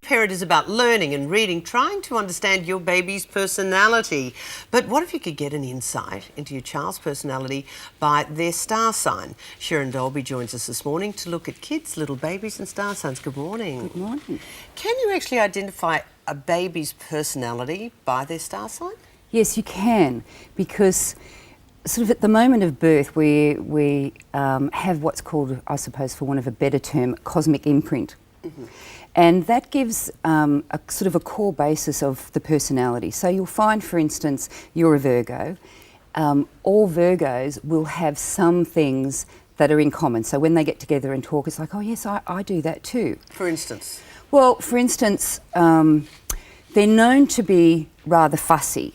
Parent is about learning and reading, trying to understand your baby's personality. But what if you could get an insight into your child's personality by their star sign? Sherrynne Dalby joins us this morning to look at kids, little babies and star signs. Good morning. Good morning. Can you actually identify a baby's personality by their star sign? Yes, you can, because sort of at the moment of birth we have what's called, I suppose for want of a better term, cosmic imprint. Mm-hmm. And that gives a sort of a core basis of the personality. So you'll find, for instance, you're a Virgo. All Virgos will have some things that are in common. So when they get together and talk, it's like, oh yes, I do that too. For instance? Well, for instance, they're known to be rather fussy.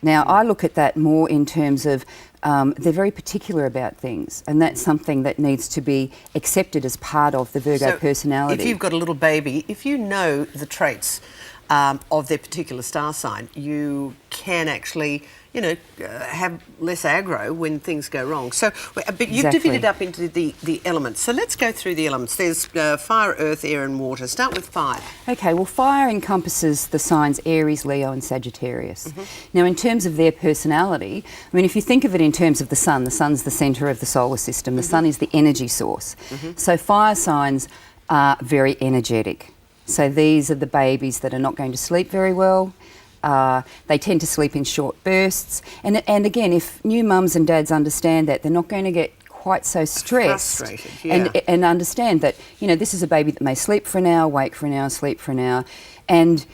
Now, I look at that more in terms of they're very particular about things, and that's something that needs to be accepted as part of the Virgo personality. If you've got a little baby, if you know the traits of their particular star sign, you can actually, you know, have less aggro when things go wrong. So, but you've divided up into the elements. So let's go through the elements. There's fire, earth, air and water. Start with fire. Okay, well, fire encompasses the signs Aries, Leo and Sagittarius. Mm-hmm. Now, in terms of their personality, I mean, if you think of it in terms of the sun's the centre of the solar system. Mm-hmm. The sun is the energy source. Mm-hmm. So fire signs are very energetic. So these are the babies that are not going to sleep very well. They tend to sleep in short bursts. And again, if new mums and dads understand that, they're not going to get quite so stressed. Frustrated, yeah. And understand that, you know, this is a baby that may sleep for an hour, wake for an hour, sleep for an hour, and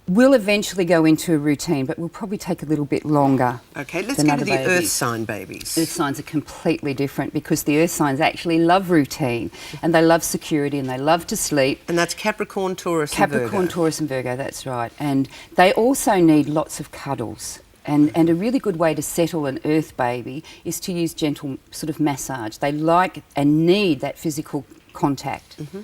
will eventually go into a routine, but will probably take a little bit longer. Okay, let's go to the earth sign babies. Earth signs are completely different because the earth signs actually love routine and they love security and they love to sleep. And that's Capricorn, Taurus and Virgo. Capricorn, Taurus and Virgo, that's right. And they also need lots of cuddles. And a really good way to settle an earth baby is to use gentle sort of massage. They like and need that physical contact. Mm-hmm.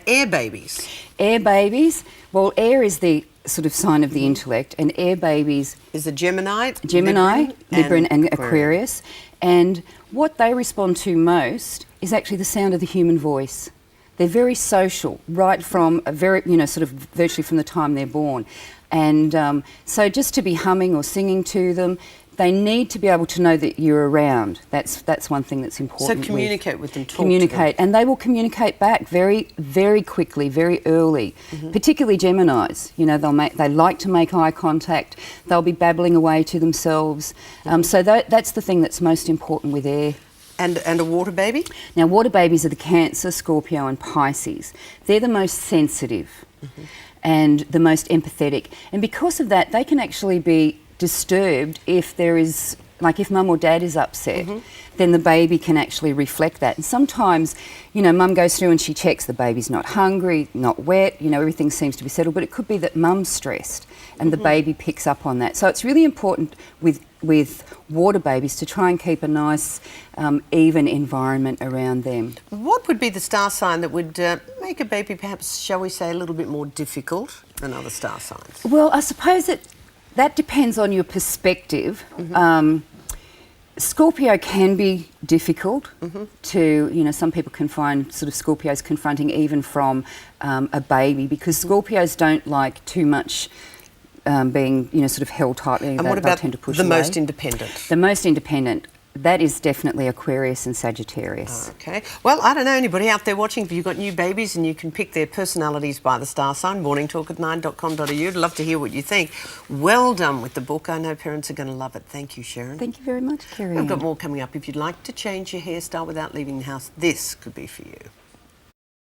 Air babies. Air babies, well, air is the sort of sign of the intellect, and air babies is a Gemini, Libra and Aquarius. And what they respond to most is actually the sound of the human voice. They're very social, right from a very, you know, sort of virtually from the time they're born. And so just to be humming or singing to them, they need to be able to know that you're around. That's one thing that's important. So communicate with them, talk communicate, to them. And they will communicate back very, very quickly, very early. Mm-hmm. Particularly Geminis. You know, they like to make eye contact. They'll be babbling away to themselves. So that's the thing that's most important with air. And a water baby? Now, water babies are the Cancer, Scorpio, and Pisces. They're the most sensitive and the most empathetic, and because of that, they can actually be disturbed if there is, like if mum or dad is upset, then the baby can actually reflect that. And sometimes, you know, mum goes through and she checks the baby's not hungry, not wet, you know, everything seems to be settled, but it could be that mum's stressed and the baby picks up on that. So it's really important with water babies to try and keep a nice, even environment around them. What would be the star sign that would make a baby perhaps, shall we say, a little bit more difficult than other star signs? Well, I suppose that depends on your perspective. Scorpio can be difficult to, you know, some people can find sort of Scorpios confronting even from a baby, because Scorpios don't like too much being, you know, sort of held tightly. And what about tend to push the away. most independent? The most independent. That is definitely Aquarius and Sagittarius. Okay. Well, I don't know, anybody out there watching, if you've got new babies and you can pick their personalities by the star sign, morningtalk@9.com.au. I'd love to hear what you think. Well done with the book. I know parents are going to love it. Thank you, Sherrynne. Thank you very much, Kerri. We've got more coming up. If you'd like to change your hairstyle without leaving the house, this could be for you.